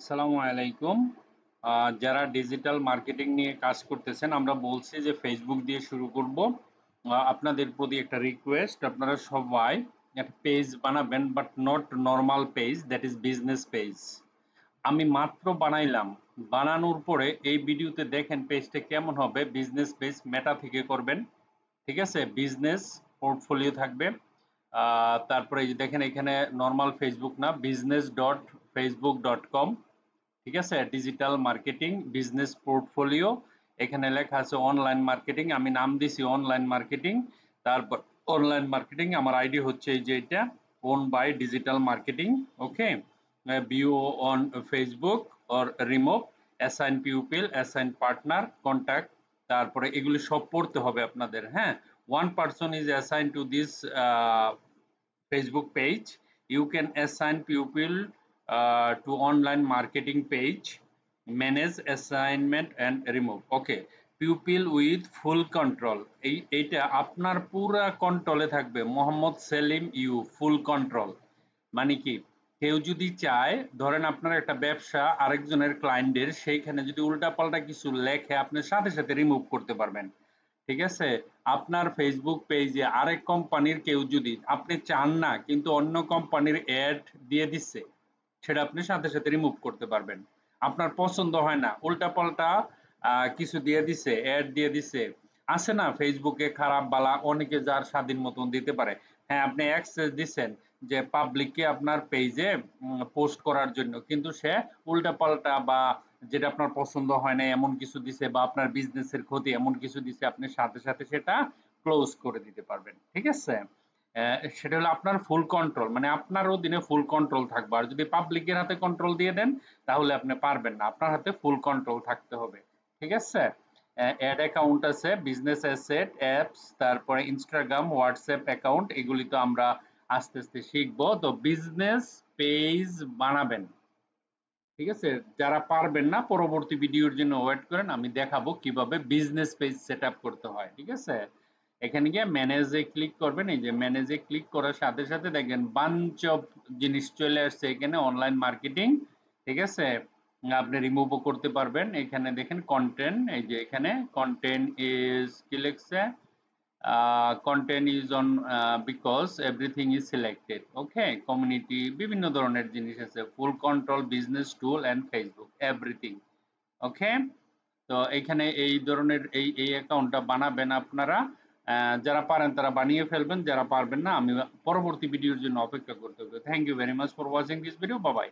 আসসালামু আলাইকুম। যারা ডিজিটাল মার্কেটিং নিয়ে কাজ করতেছেন, আমরা বলছি যে ফেসবুক দিয়ে শুরু করব। আপনাদের প্রতি একটা রিকোয়েস্ট, আপনারা সবাই একটা পেজ বানাবেন, but not normal page, that is business page. আমি মাত্র বানাইলাম, বানানোর পরে এই ভিডিওতে দেখেন পেজটা কেমন হবে। বিজনেস পেজ মেটা থেকে করবেন, ঠিক আছে? বিজনেস পোর্টফোলিও থাকবে। তারপরে এই যে দেখেন এখানে নরমাল ফেসবুক না, business.facebook.com, ঠিক আছে? ডিজিটাল মার্কেটিং বিজনেস পোর্টফোলিও, এখানে লেখা আছে অনলাইন মার্কেটিং, আমি নাম দিছি অনলাইন মার্কেটিং। তারপর অনলাইন মার্কেটিং আমার আইডি হচ্ছে এই যে এটা, own by digital marketing. Okay, বিও on Facebook or remove, assign pupil, assign partner, contact. তারপরে এগুলি সব পড়তে হবে আপনাদের। হ্যাঁ, one person is assign to this Facebook page. You can assign pupil to online marketing page, manage assignment and remove. Okay, pupil with full control. এইটা আপনার পুরা কন্ট্রোলে থাকবে। Mohammad Selim you, full control মানে কি? কেউ যদি চায়, ধরেন আপনার একটা ব্যবসা আরেকজনের ক্লায়েন্টের, সেইখানে যদি উল্টাপাল্টা কিছু লেখে আপনি সাথে সাথে রিমুভ করতে পারবেন, ঠিক আছে? আপনার ফেসবুক পেজে আরেক কোম্পানির কেউ যদি আপনি চান না কিন্তু অন্য কোম্পানির অ্যাড দিয়ে দিচ্ছে, সেটা আপনি সাথে সাথে রিমুভ করতে পারবেন। আপনার পছন্দ হয় না, উল্টাপাল্টা কিছু দিয়ে দিছে, অ্যাড দিয়ে দিছে, আছে না ফেসবুকে খারাপ বালা অনেকে যার স্বাধীন মতন দিতে পারে। হ্যাঁ, আপনি অ্যাক্সেস দিচ্ছেন যে পাবলিককে আপনার পেজে পোস্ট করার জন্য, কিন্তু সে উল্টাপাল্টা বা যেটা আপনার পছন্দ হয় না এমন কিছু দিছে বা আপনার বিজনেসের ক্ষতি এমন কিছু দিছে, আপনি সাথে সাথে সেটা ক্লোজ করে দিতে পারবেন, ঠিক আছে? সেটা হলো আপনার ফুল কন্ট্রোল, মানে আপনার অধীনে ফুল কন্ট্রোল থাকবে। আর যদি পাবলিকের হাতে কন্ট্রোল দিয়ে দেন তাহলে আপনি পারবেন না, আপনার হাতে ফুল কন্ট্রোল থাকতে হবে, ঠিক আছে? অ্যাড অ্যাকাউন্ট আছে, বিজনেস অ্যাসেট, অ্যাপস, তারপরে ইনস্টাগ্রাম, হোয়াটসঅ্যাপ অ্যাকাউন্ট, এগুলি তো আমরা আস্তে আস্তে শিখবো। তো বিজনেস পেজ বানাবেন, ঠিক আছে? যারা পারবেন না পরবর্তী ভিডিওর জন্য ওয়েট করেন, আমি দেখাবো কিভাবে বিজনেস পেজ সেটআপ করতে হয়, ঠিক আছে? এখানে গিয়ে ম্যানেজে ক্লিক করবেন। এই যে ম্যানেজে ক্লিক করার সাথে সাথে দেখেন বাঞ্চ অফ জিনিস চলে আসছে এখানে, অনলাইন মার্কেটিং, ঠিক আছে? আপনি রিমুভও করতে পারবেন। এখানে দেখেন কন্টেন্ট, এই যে এখানে কন্টেন্ট ইজ কি লিখছে, content is on because everything is selected. Okay, community বিভিন্ন ধরনের জিনিস আছে, full control, business tool and Facebook, everything. Okay, তো এখানে এই ধরনের এই অ্যাকাউন্টটা বানাবেন আপনারা। যারা পারেন তারা বানিয়ে ফেলবেন, যারা পারবেন না আমি পরবর্তী ভিডিওর জন্য অপেক্ষা করতে হবে। Thank you very much for watching this video. Bye by.